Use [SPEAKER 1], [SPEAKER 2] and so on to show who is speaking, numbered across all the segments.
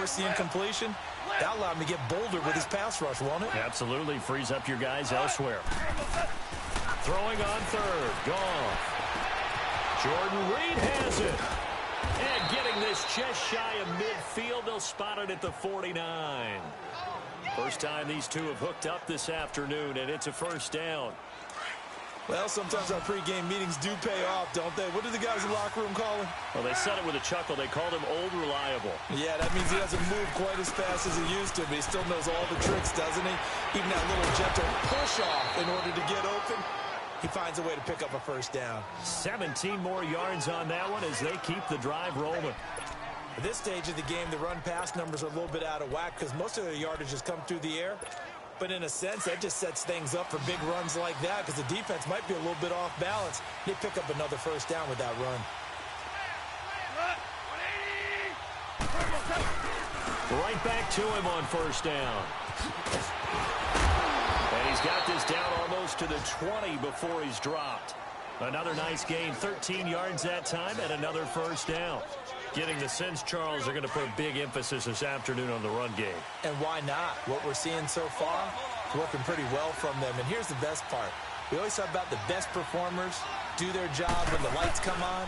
[SPEAKER 1] force the incompletion. That allowed him to get bolder with his pass rush, won't it?
[SPEAKER 2] Absolutely. Frees up your guys elsewhere. Throwing on third. Gone. Jordan Reed has it. And getting this just shy of midfield. They'll spot it at the 49. First time these two have hooked up this afternoon, and it's a first down.
[SPEAKER 1] Well, sometimes our pregame meetings do pay off, don't they? What do the guys in the locker room call him?
[SPEAKER 2] Well, they said it with a chuckle. They called him Old Reliable.
[SPEAKER 1] Yeah, that means he doesn't move quite as fast as he used to, but he still knows all the tricks, doesn't he? Even that little gentle push-off in order to get open. He finds a way to pick up a first down.
[SPEAKER 2] 17 more yards on that one as they keep the drive rolling.
[SPEAKER 1] At this stage of the game, the run-pass numbers are a little bit out of whack because most of their yardage has come through the air. But in a sense, that just sets things up for big runs like that because the defense might be a little bit off balance. They pick up another first down with that run.
[SPEAKER 2] Right back to him on first down. And he's got this down almost to the 20 before he's dropped. Another nice gain, 13 yards that time, and another first down. Getting the sense, Charles, they're going to put a big emphasis this afternoon on the run game.
[SPEAKER 1] And why not? What we're seeing so far is working pretty well from them. And here's the best part. We always talk about the best performers do their job when the lights come on.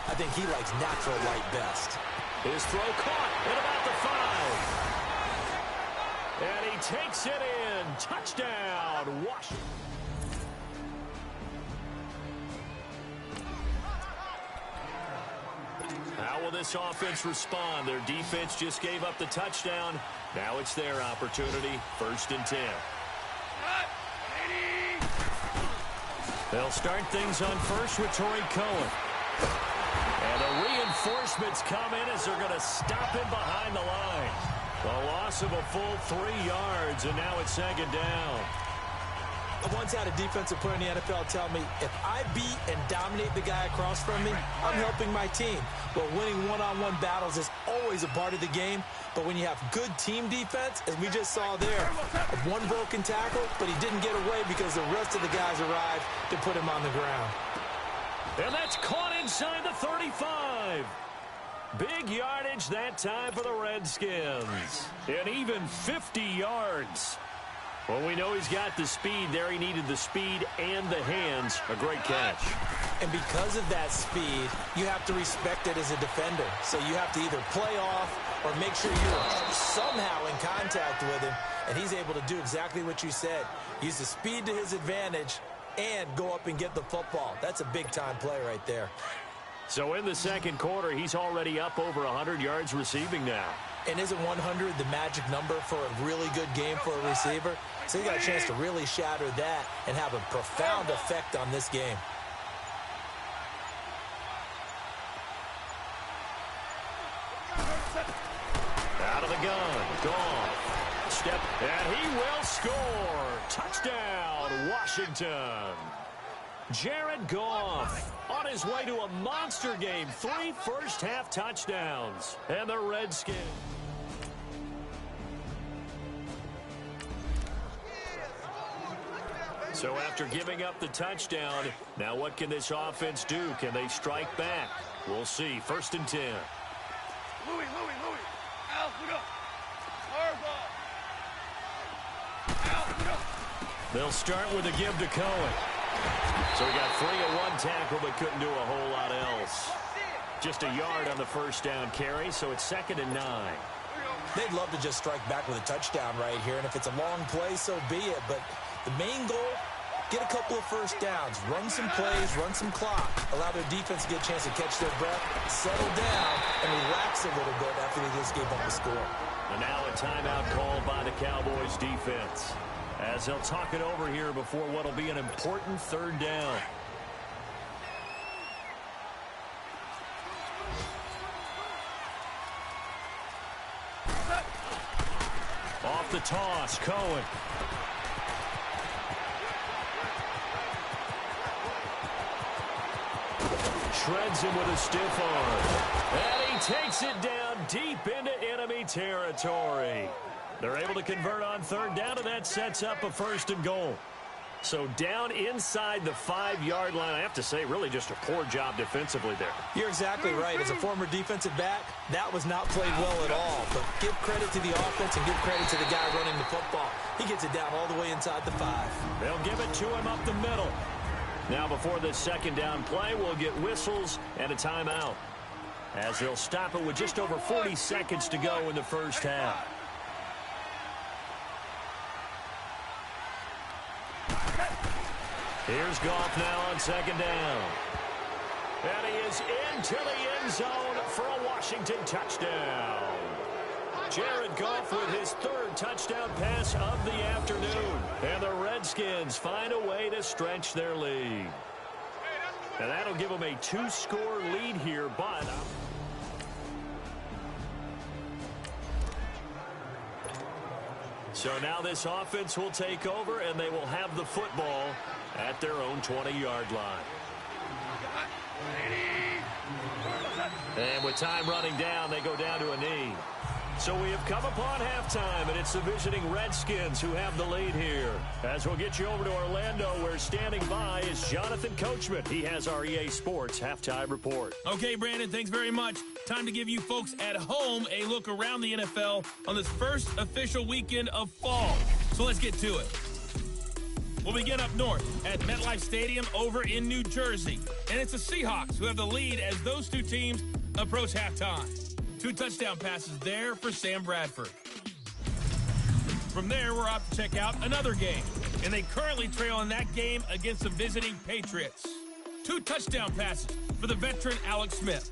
[SPEAKER 1] I think he likes natural light best.
[SPEAKER 2] His throw caught at about the 5. And he takes it in. Touchdown, Washington. How will this offense respond? Their defense just gave up the touchdown. Now it's their opportunity. 1st and 10. They'll start things on first with Torrey Cohen. And the reinforcements come in as they're going to stop him behind the line. The loss of a full 3 yards, and now it's 2nd down.
[SPEAKER 1] I once had a defensive player in the NFL tell me, if I beat and dominate the guy across from me, I'm helping my team. But winning one-on-one battles is always a part of the game. But when you have good team defense, as we just saw there, one broken tackle, but he didn't get away because the rest of the guys arrived to put him on the ground.
[SPEAKER 2] And that's caught inside the 35. Big yardage that time for the Redskins. And even 50 yards. Well, we know he's got the speed there. He needed the speed and the hands. A great catch.
[SPEAKER 1] And because of that speed, you have to respect it as a defender. So you have to either play off or make sure you're somehow in contact with him. And he's able to do exactly what you said. Use the speed to his advantage and go up and get the football. That's a big-time play right there.
[SPEAKER 2] So in the 2nd quarter, he's already up over 100 yards receiving now.
[SPEAKER 1] And isn't 100 the magic number for a really good game for a receiver? So you got a chance to really shatter that and have a profound effect on this game.
[SPEAKER 2] Out of the gun. Gone. Step. And he will score. Touchdown, Washington. Jared Goff on his way to a monster game. 3 first-half touchdowns. And the Redskins. So after giving up the touchdown, now what can this offense do? Can they strike back? We'll see. 1st and 10.
[SPEAKER 3] Louis. Al, look up.
[SPEAKER 2] They'll start with a give to Cohen. So he got 3 at 1 tackle, but couldn't do a whole lot else. Just a yard on the first down carry, so it's 2nd and 9.
[SPEAKER 1] They'd love to just strike back with a touchdown right here, and if it's a long play, so be it. But the main goal, get a couple of first downs, run some plays, run some clock, allow their defense to get a chance to catch their breath, settle down, and relax a little bit after they just gave up the score.
[SPEAKER 2] And now a timeout called by the Cowboys defense, as they'll talk it over here before what will be an important 3rd down. Off the toss, Cohen. Shreds him with a stiff arm. And he takes it down deep into enemy territory. They're able to convert on 3rd down, and that sets up a 1st and goal. So down inside the 5-yard line. I have to say, really just a poor job defensively there.
[SPEAKER 1] You're exactly right. As a former defensive back, that was not played well at all. But give credit to the offense and give credit to the guy running the football. He gets it down all the way inside the 5.
[SPEAKER 2] They'll give it to him up the middle. Now before this second down play, we'll get whistles and a timeout, as they'll stop it with just over 40 seconds to go in the first half. Here's Goff now on second down. And he is into the end zone for a Washington touchdown. Jared Goff with his 3rd touchdown pass of the afternoon. And the Redskins find a way to stretch their lead. And that'll give them a 2-score lead here, but... So now this offense will take over, and they will have the football at their own 20-yard line. And with time running down, they go down to a knee. So we have come upon halftime, and it's the visiting Redskins who have the lead here. As we'll get you over to Orlando, where standing by is Jonathan Coachman. He has our EA Sports halftime report.
[SPEAKER 4] Okay, Brandon, thanks very much. Time to give you folks at home a look around the NFL on this first official weekend of fall. So let's get to it. We'll begin up north at MetLife Stadium over in New Jersey. And it's the Seahawks who have the lead as those two teams approach halftime. 2 touchdown passes there for Sam Bradford. From there, we're off to check out another game. And they currently trail in that game against the visiting Patriots. 2 touchdown passes for the veteran Alex Smith.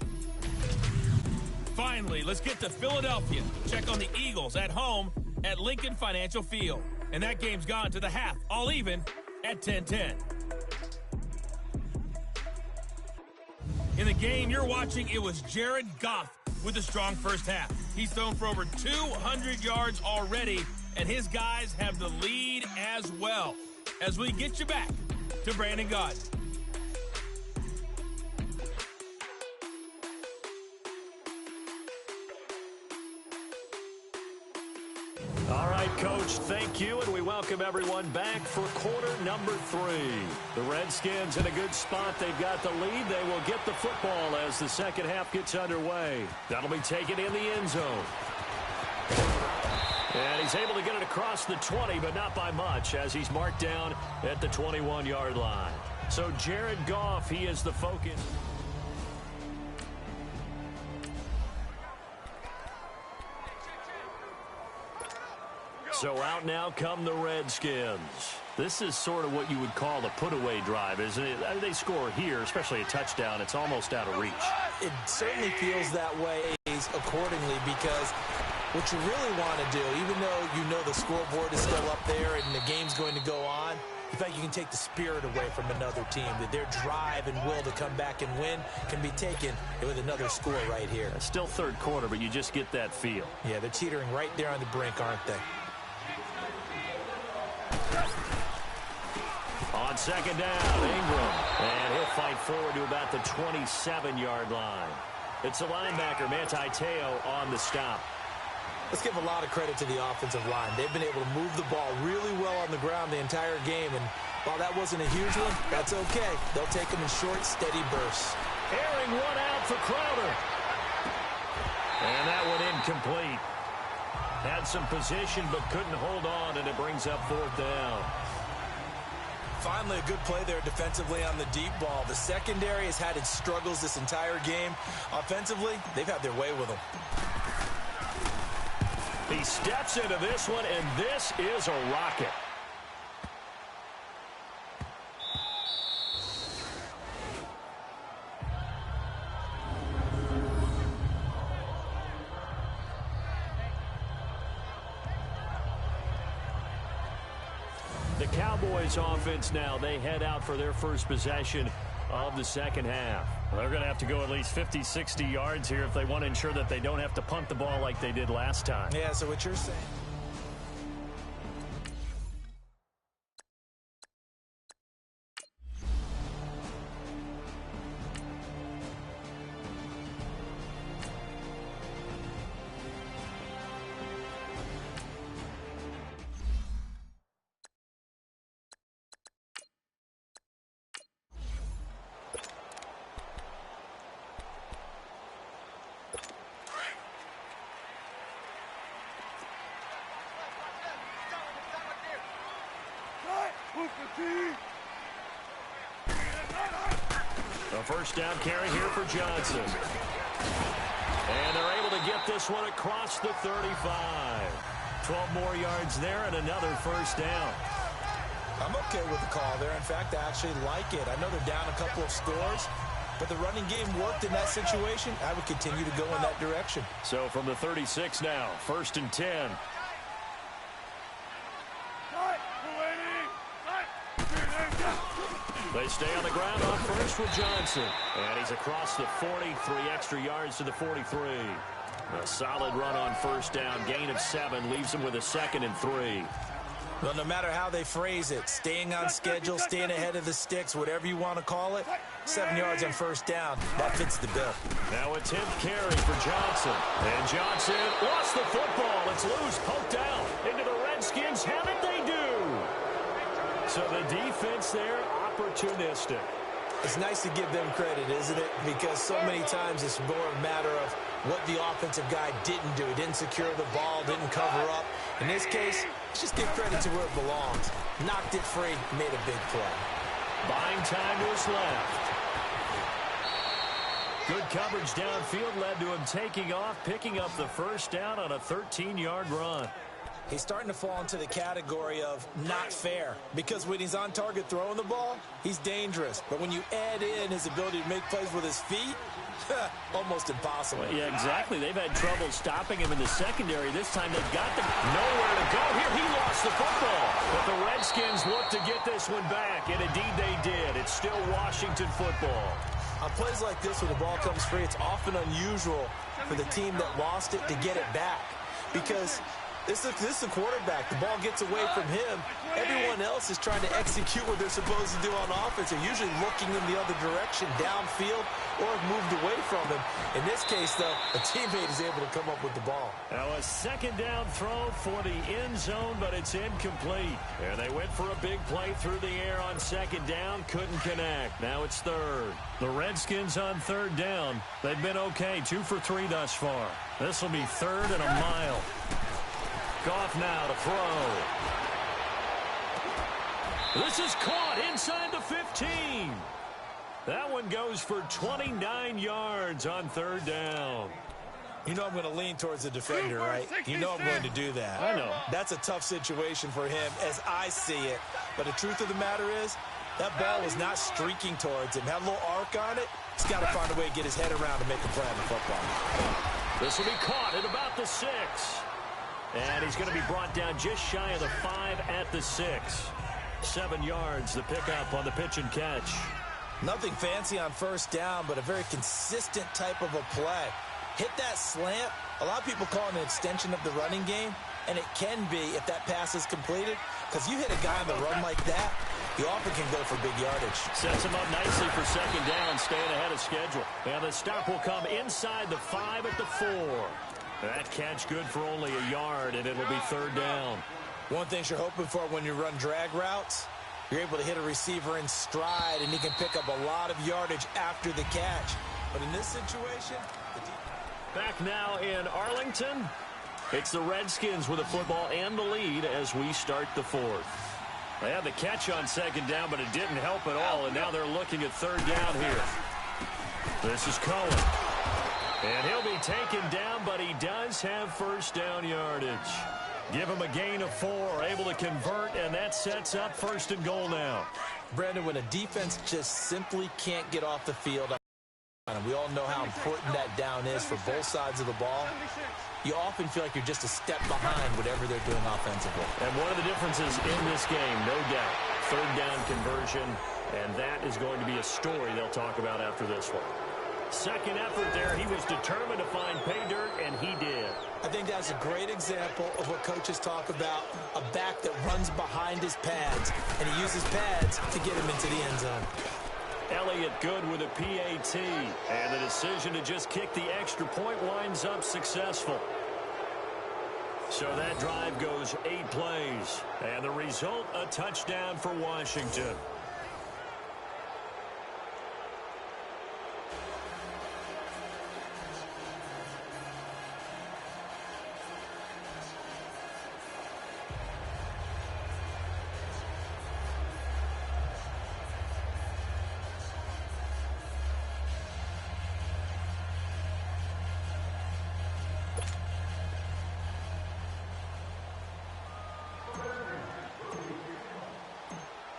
[SPEAKER 4] Finally, let's get to Philadelphia. Check on the Eagles at home at Lincoln Financial Field. And that game's gone to the half, all even at 10-10. In the game you're watching, it was Jared Goff with a strong first half. He's thrown for over 200 yards already, and his guys have the lead as well. As we get you back to Brandon Gaudin.
[SPEAKER 2] All right, Coach, thank you, and we welcome everyone back for quarter number 3. The Redskins in a good spot. They've got the lead. They will get the football as the second half gets underway. That'll be taken in the end zone. And he's able to get it across the 20, but not by much, as he's marked down at the 21-yard line. So Jared Goff, he is the focus. So out now come the Redskins. This is sort of what you would call a put-away drive, isn't it? They score here, especially a touchdown. It's almost out of reach.
[SPEAKER 1] It certainly feels that way accordingly, because what you really want to do, even though you know the scoreboard is still up there and the game's going to go on, in fact, you can take the spirit away from another team. That their drive and will to come back and win can be taken with another score right here.
[SPEAKER 2] It's still third quarter, but you just get that feel.
[SPEAKER 1] Yeah, they're teetering right there on the brink, aren't they?
[SPEAKER 2] On second down, Ingram. And he'll fight forward to about the 27-yard line. It's a linebacker, Manti Te'o, on the stop.
[SPEAKER 1] Let's give a lot of credit to the offensive line. They've been able to move the ball really well on the ground the entire game. And while that wasn't a huge one, that's okay. They'll take them in short, steady bursts.
[SPEAKER 2] Airing one out for Crowder. And that one incomplete. Had some position but couldn't hold on, and it brings up 4th down.
[SPEAKER 1] Finally, a good play there defensively on the deep ball. The secondary has had its struggles this entire game. Offensively, they've had their way with them.
[SPEAKER 2] He steps into this one, and this is a rocket. The Cowboys offense now, they head out for their first possession of the second half. They're going to have to go at least 50, 60 yards here if they want to ensure that they don't have to punt the ball like they did last time.
[SPEAKER 1] Yeah, so what you're saying...
[SPEAKER 2] A first down carry here for Johnson. And they're able to get this one across the 35. 12 more yards there and another first down.
[SPEAKER 1] I'm okay with the call there. In fact, I actually like it. I know they're down a couple of scores, but the running game worked in that situation. I would continue to go in that direction.
[SPEAKER 2] So from the 36 now, 1st and 10. They stay on the ground on first with Johnson. And he's across the 40, 3 extra yards to the 43. A solid run on first down, gain of 7, leaves him with a 2nd and 3.
[SPEAKER 1] Well, no matter how they phrase it, staying on schedule, staying ahead of the sticks, whatever you want to call it, 7 yards on first down, that fits the bill.
[SPEAKER 2] Now a 10th carry for Johnson. And Johnson lost the football. It's loose, poked out. Into the Redskins. How did they do? So the defense there, opportunistic.
[SPEAKER 1] It's nice to give them credit, isn't it? Because so many times it's more a matter of what the offensive guy didn't do. He didn't secure the ball, didn't cover up. In this case, let's just give credit to where it belongs. Knocked it free, made a big play.
[SPEAKER 2] Buying time to his left. Good coverage downfield led to him taking off, picking up the first down on a 13-yard run.
[SPEAKER 1] He's starting to fall into the category of not fair, because when he's on target throwing the ball, he's dangerous. But when you add in his ability to make plays with his feet, almost impossible.
[SPEAKER 2] Well, yeah, exactly. They've had trouble stopping him in the secondary. This time they've got nowhere to go. Here he lost the football. But the Redskins look to get this one back, and indeed they did. It's still Washington football.
[SPEAKER 1] On plays like this, when the ball comes free, it's often unusual for the team that lost it to get it back, because this is the quarterback. The ball gets away from him. Everyone else is trying to execute what they're supposed to do on offense. They're usually looking in the other direction, downfield, or have moved away from him. In this case, though, a teammate is able to come up with the ball.
[SPEAKER 2] Now a 2nd down throw for the end zone, but it's incomplete. And they went for a big play through the air on 2nd down, couldn't connect. Now it's 3rd. The Redskins on 3rd down. They've been okay, 2 for 3 thus far. This will be 3rd and a mile. Goff now to throw. This is caught inside the 15. That one goes for 29 yards on 3rd down.
[SPEAKER 1] You know I'm going to lean towards the defender, right? You know I'm going to do that.
[SPEAKER 2] I know.
[SPEAKER 1] That's a tough situation for him as I see it. But the truth of the matter is, that ball was not streaking towards him. Had a little arc on it. He's got to find a way to get his head around to make a play on the football.
[SPEAKER 2] This will be caught at about the 6. And he's going to be brought down just shy of the 5 at the 6. 7 yards, the pickup on the pitch and catch.
[SPEAKER 1] Nothing fancy on first down, but a very consistent type of a play. Hit that slant. A lot of people call it an extension of the running game, and it can be if that pass is completed, because you hit a guy on the run like that, he often can go for big yardage.
[SPEAKER 2] Sets him up nicely for 2nd down, staying ahead of schedule. And the stop will come inside the 5 at the 4. That catch good for only a yard, and it'll be 3rd down.
[SPEAKER 1] One thing you're hoping for when you run drag routes, you're able to hit a receiver in stride, and he can pick up a lot of yardage after the catch. But in this situation...
[SPEAKER 2] Back now in Arlington, it's the Redskins with the football and the lead as we start the 4th. They had the catch on 2nd down, but it didn't help at all, and now they're looking at 3rd down here. This is Cohen. And he'll be taken down, but he does have first down yardage. Give him a gain of 4, able to convert, and that sets up 1st and goal now.
[SPEAKER 1] Brandon, when a defense just simply can't get off the field, and we all know how important that down is for both sides of the ball, you often feel like you're just a step behind whatever they're doing offensively.
[SPEAKER 2] And one of the differences in this game, no doubt, 3rd down conversion, and that is going to be a story they'll talk about after this one. 2nd effort there. He was determined to find pay dirt, and he did.
[SPEAKER 1] I think that's a great example of what coaches talk about, a back that runs behind his pads, and he uses pads to get him into the end zone.
[SPEAKER 2] Elliott good with a PAT, and the decision to just kick the extra point winds up successful. So that drive goes 8 plays, and the result, a touchdown for Washington.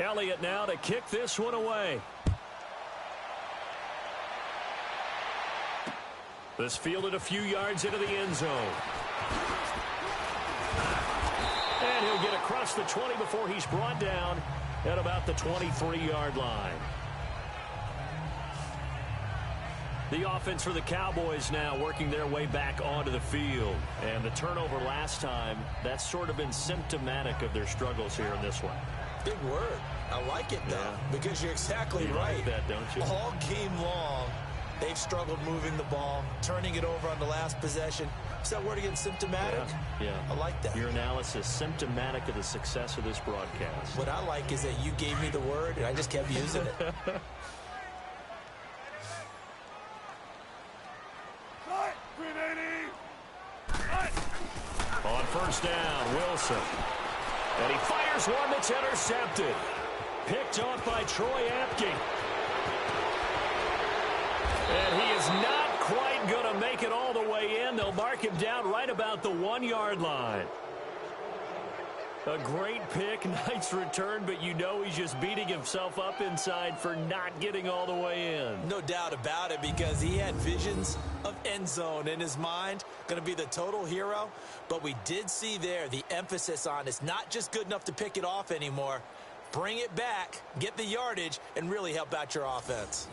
[SPEAKER 2] Elliott now to kick this one away. This fielded a few yards into the end zone. And he'll get across the 20 before he's brought down at about the 23-yard line. The offense for the Cowboys now working their way back onto the field. And the turnover last time, that's sort of been symptomatic of their struggles here in this one.
[SPEAKER 1] Big word. I like it, though, because you're exactly right.
[SPEAKER 2] Like that, don't you?
[SPEAKER 1] All game long, they've struggled moving the ball, turning it over on the last possession. Is that word again, symptomatic?
[SPEAKER 2] Yeah.
[SPEAKER 1] I like that.
[SPEAKER 2] Your analysis, symptomatic of the success of this broadcast.
[SPEAKER 1] What I like is that you gave me the word, and I just kept using it.
[SPEAKER 2] On first down, Wilson. And he fires one that's intercepted. Picked off by Troy Apke. And he is not quite going to make it all the way in. They'll mark him down right about the 1-yard line. A great pick, nice return, but you know he's just beating himself up inside for not getting all the way in.
[SPEAKER 1] No doubt about it, because he had visions of end zone in his mind. Going to be the total hero. But we did see there the emphasis on it's not just good enough to pick it off anymore. Bring it back, get the yardage, and really help out your offense.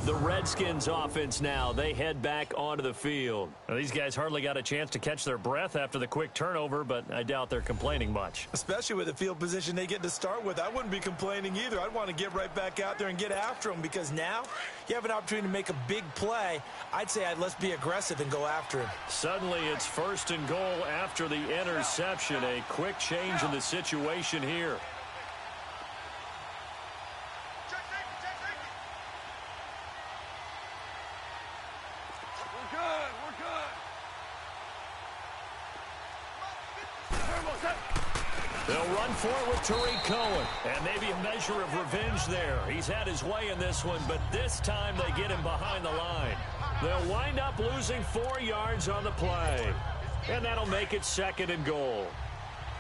[SPEAKER 2] The Redskins offense now, they head back onto the field.
[SPEAKER 4] Well, these guys hardly got a chance to catch their breath after the quick turnover, but I doubt they're complaining much.
[SPEAKER 1] Especially with the field position they get to start with. I wouldn't be complaining either. I'd want to get right back out there and get after them, because now you have an opportunity to make a big play. I'd say let's be aggressive and go after him.
[SPEAKER 2] Suddenly it's first and goal after the interception. A quick change in the situation here. They'll run for it with Tariq Cohen. And maybe a measure of revenge there. He's had his way in this one, but this time they get him behind the line. They'll wind up losing 4 yards on the play. And that'll make it second and goal.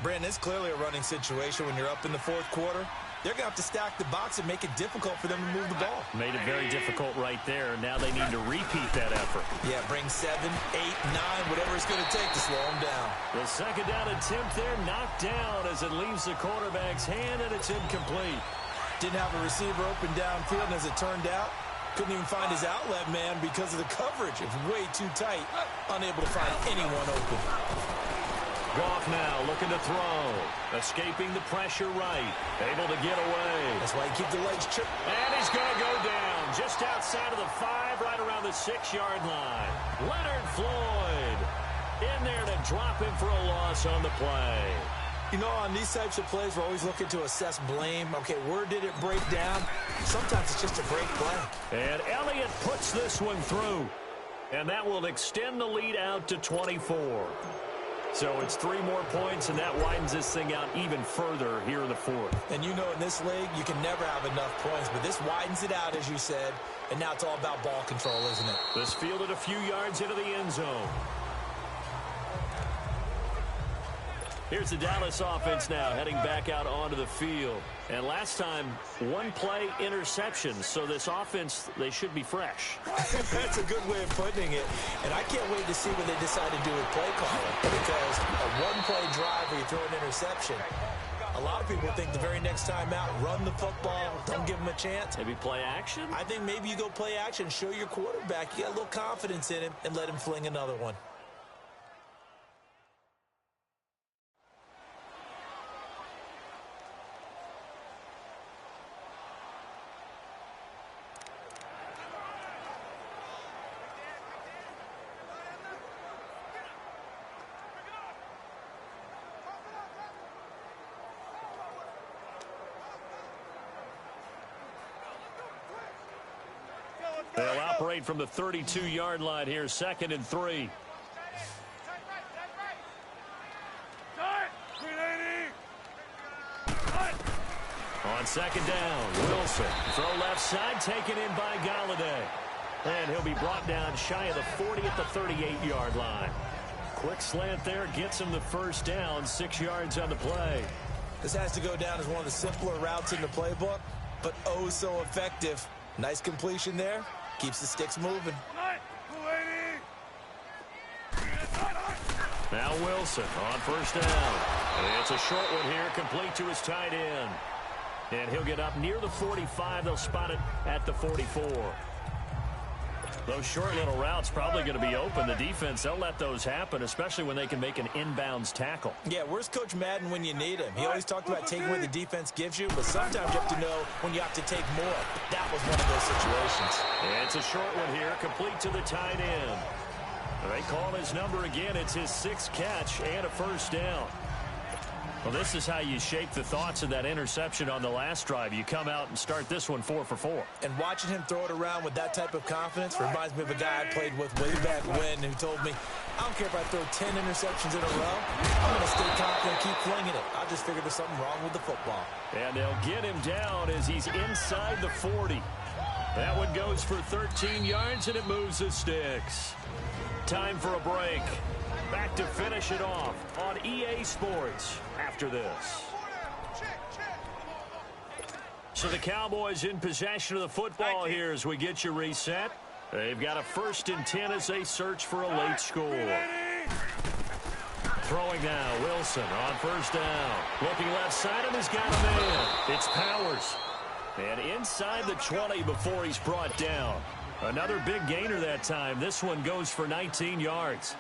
[SPEAKER 1] Brandon, it's clearly a running situation when you're up in the fourth quarter. They're going to have to stack the box and make it difficult for them to move the ball.
[SPEAKER 2] Made it very difficult right there. Now they need to repeat that effort.
[SPEAKER 1] Yeah, bring 7, 8, 9, whatever it's going to take to slow them down.
[SPEAKER 2] The second down attempt there knocked down as it leaves the quarterback's hand, and it's incomplete.
[SPEAKER 1] Didn't have a receiver open downfield, and as it turned out, couldn't even find his outlet man because of the coverage. It's way too tight, unable to find anyone open.
[SPEAKER 2] Goff now looking to throw. Escaping the pressure right. Able to get away.
[SPEAKER 1] That's why you keep the legs chipped.
[SPEAKER 2] And he's going to go down just outside of the 5, right around the 6-yard line. Leonard Floyd in there to drop him for a loss on the play.
[SPEAKER 1] You know, on these types of plays, we're always looking to assess blame. Okay, where did it break down? Sometimes it's just a great play.
[SPEAKER 2] And Elliott puts this one through. And that will extend the lead out to 24. So it's 3 more points, and that widens this thing out even further here in the fourth.
[SPEAKER 1] And you know, in this league, you can never have enough points, but this widens it out, as you said, and now it's all about ball control, isn't it?
[SPEAKER 2] This fielded a few yards into the end zone. Here's the Dallas offense now heading back out onto the field. And last time, 1-play interception. So this offense, they should be fresh.
[SPEAKER 1] That's a good way of putting it. And I can't wait to see what they decide to do with play calling. Because a 1-play drive where you throw an interception, a lot of people think the very next time out, run the football, don't give them a chance.
[SPEAKER 2] Maybe play action?
[SPEAKER 1] I think maybe you go play action, show your quarterback you got a little confidence in him, and let him fling another one.
[SPEAKER 2] They'll operate from the 32-yard line here, 2nd and 3. On 2nd down, Wilson. Throw left side, taken in by Galladay. And he'll be brought down shy of the 40 at the 38-yard line. quick slant there gets him the first down, 6 yards on the play.
[SPEAKER 1] This has to go down as one of the simpler routes in the playbook, but oh so effective. Nice completion there. Keeps the sticks moving.
[SPEAKER 2] Now Wilson on first down. It's a short one here, complete to his tight end. And he'll get up near the 45. They'll spot it at the 44. Those short little routes probably going to be open. The defense, they'll let those happen, especially when they can make an inbounds tackle.
[SPEAKER 1] Yeah, where's Coach Madden when you need him? He always talked about taking what the defense gives you, but sometimes you have to know when you have to take more. That was one of those situations.
[SPEAKER 2] It's a short one here, complete to the tight end. They call his number again. It's his 6th catch and a first down. Well, this is how you shape the thoughts of that interception on the last drive. You come out and start this one 4 for 4.
[SPEAKER 1] And watching him throw it around with that type of confidence reminds me of a guy I played with way back when who told me, I don't care if I throw 10 interceptions in a row. I'm going to stay confident and keep flinging it. I just figured there's something wrong with the football.
[SPEAKER 2] And they'll get him down as he's inside the 40. That one goes for 13 yards, and it moves the sticks. Time for a break. Back to finish it off on EA Sports after this. So the Cowboys in possession of the football here as we get you reset. They've got a 1st and 10 as they search for a late score. Throwing now, Wilson on first down. Looking left side of him, he's got a man. It's Powers. And inside the 20 before he's brought down. Another big gainer that time. This one goes for 19 yards.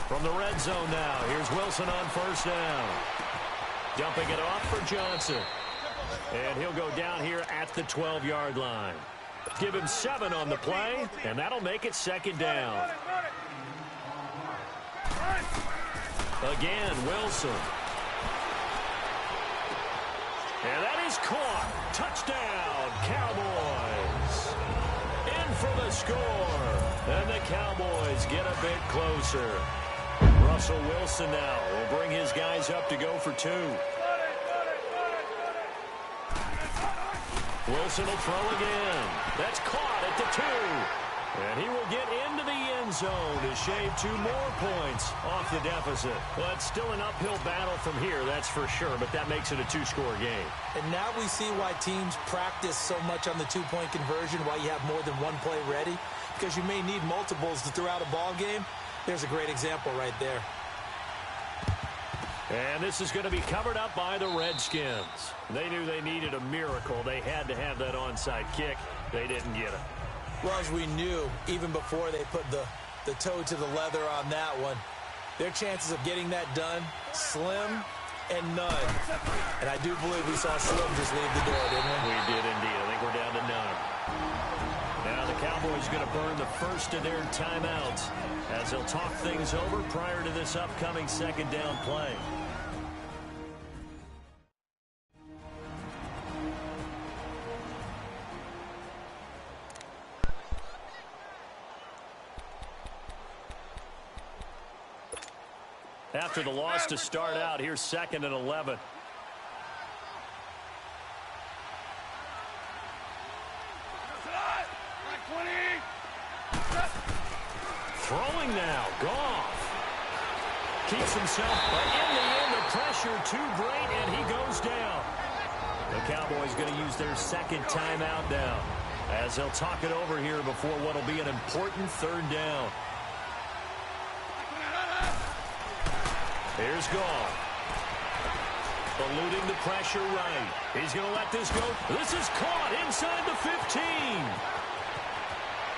[SPEAKER 2] From the red zone now, here's Wilson on first down. Dumping it off for Johnson. And he'll go down here at the 12-yard line. Give him 7 on the play, and that'll make it 2nd down. Again, Wilson. And that is caught. Touchdown, Cowboys. In for the score. And the Cowboys get a bit closer. Russell Wilson now will bring his guys up to go for 2. Wilson will throw again. That's caught at the 2. And he will get into the end zone to shave 2 more points off the deficit. Well, it's still an uphill battle from here, that's for sure, but that makes it a 2-score game.
[SPEAKER 1] And now we see why teams practice so much on the 2-point conversion, why you have more than one play ready, because you may need multiples to throw out a ball game. There's a great example right there.
[SPEAKER 2] And this is going to be covered up by the Redskins. They knew they needed a miracle. They had to have that onside kick. They didn't get it.
[SPEAKER 1] Well, as we knew, even before they put the toe to the leather on that one, their chances of getting that done, slim and none. And I do believe we saw Slim just leave the door, didn't we?
[SPEAKER 2] We did indeed. I think we're down to none. Now the Cowboys going to burn the first of their timeouts as they'll talk things over prior to this upcoming 2nd down play. After the loss to start out, here's 2nd and 11. Throwing now, Goff. Keeps himself, but in the end, the pressure too great, and he goes down. The Cowboys going to use their 2nd timeout now, as they'll talk it over here before what will be an important 3rd down. Here's Goff. Eluding the pressure right. He's going to let this go. This is caught inside the 15.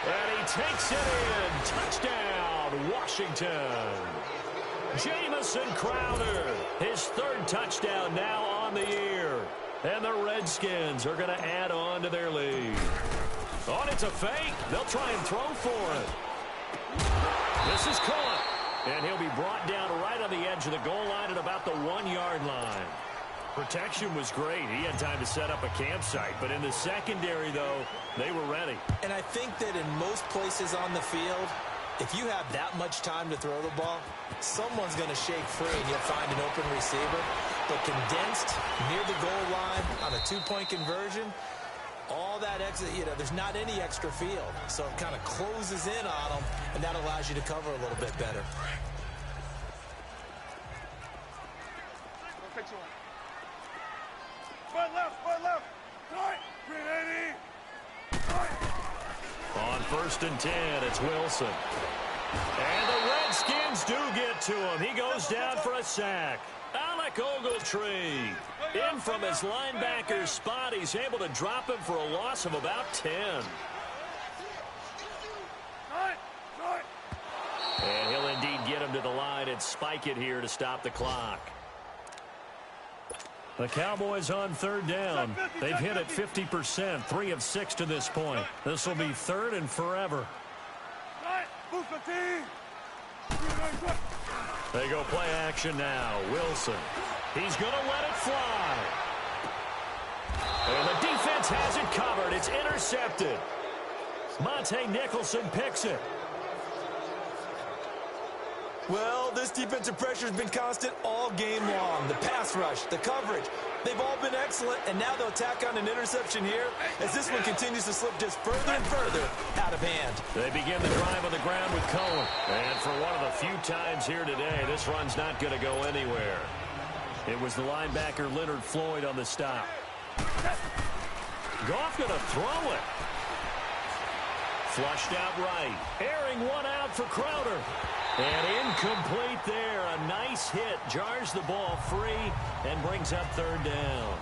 [SPEAKER 2] And he takes it in. Touchdown, Washington. Jamison Crowder, his 3rd touchdown now on the year. And the Redskins are going to add on to their lead. Oh, and it's a fake. They'll try and throw for it. This is caught. And he'll be brought down right on the edge of the goal line at about the 1-yard line. Protection was great. He had time to set up a campsite. But in the secondary, though, they were ready.
[SPEAKER 1] And I think that in most places on the field, if you have that much time to throw the ball, someone's going to shake free and you'll find an open receiver. But condensed near the goal line on a 2-point conversion, all that there's not any extra field, so it kind of closes in on them, and that allows you to cover a little bit better.
[SPEAKER 2] On 1st and 10, it's Wilson. And the Redskins do get to him. He goes down for a sack. Alec Ogletree, in from his linebacker spot. He's able to drop him for a loss of about 10. And he'll indeed get him to the line and spike it here to stop the clock. The Cowboys on 3rd down. They've hit it 50%, 3 of 6 to this point. This will be 3rd and forever. They go play action now. Wilson. He's going to let it fly. And the defense has it covered. It's intercepted. Monte Nicholson picks it.
[SPEAKER 1] Well, this defensive pressure has been constant all game long. The pass rush, the coverage, they've all been excellent, and now they'll tack on an interception here as this one continues to slip just further and further out of hand.
[SPEAKER 2] They begin the drive on the ground with Cohen. And for one of the few times here today, this run's not going to go anywhere. It was the linebacker Leonard Floyd on the stop. Goff going to throw it. Flushed out right. Airing one out for Crowder. And incomplete there. A nice hit. Jars the ball free and brings up 3rd down.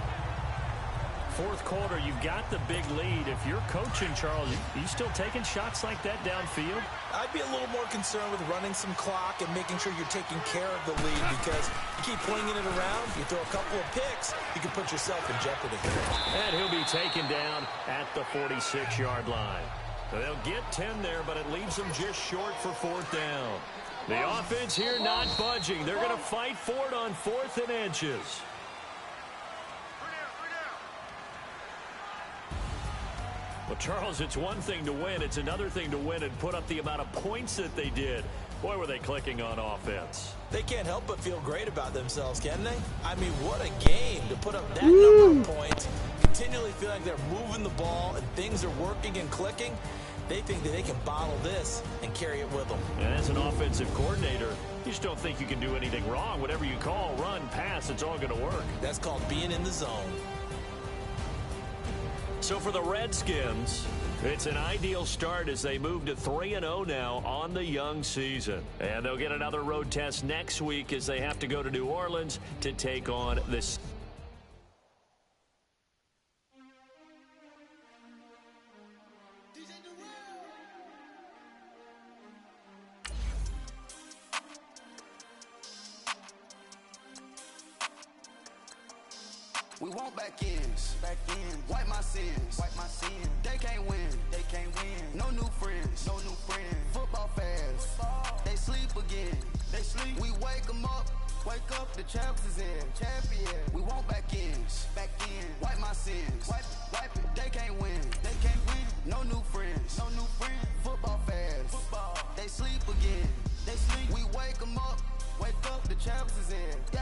[SPEAKER 2] 4th quarter, you've got the big lead. If you're coaching, Charles, you still taking shots like that downfield?
[SPEAKER 1] I'd be a little more concerned with running some clock and making sure you're taking care of the lead, because you keep flinging it around, you throw a couple of picks, you can put yourself in jeopardy.
[SPEAKER 2] And he'll be taken down at the 46-yard line. They'll get 10 there, but it leaves them just short for 4th down. The offense here not budging. They're going to fight for it on 4th and inches. Well, Charles, it's one thing to win. It's another thing to win and put up the amount of points that they did. Boy, were they clicking on offense.
[SPEAKER 1] They can't help but feel great about themselves, can they? I mean, what a game to put up that number of points, continually feel like they're moving the ball and things are working and clicking. They think that they can bottle this and carry it with them.
[SPEAKER 2] And as an offensive coordinator, you just don't think you can do anything wrong. Whatever you call, run, pass, it's all going to work.
[SPEAKER 1] That's called being in the zone.
[SPEAKER 2] So for the Redskins, it's an ideal start as they move to 3-0 now on the young season. And they'll get another road test next week as they have to go to New Orleans to take on this.
[SPEAKER 5] We want back ends. Wipe my sins. They can't win. No new friends. Football fans. They sleep again. We wake them up. The champs is in. We want back ends. Wipe my sins. Wipe it. They can't win. No new friends. Football fans. They sleep again. We wake them up. The champs is in.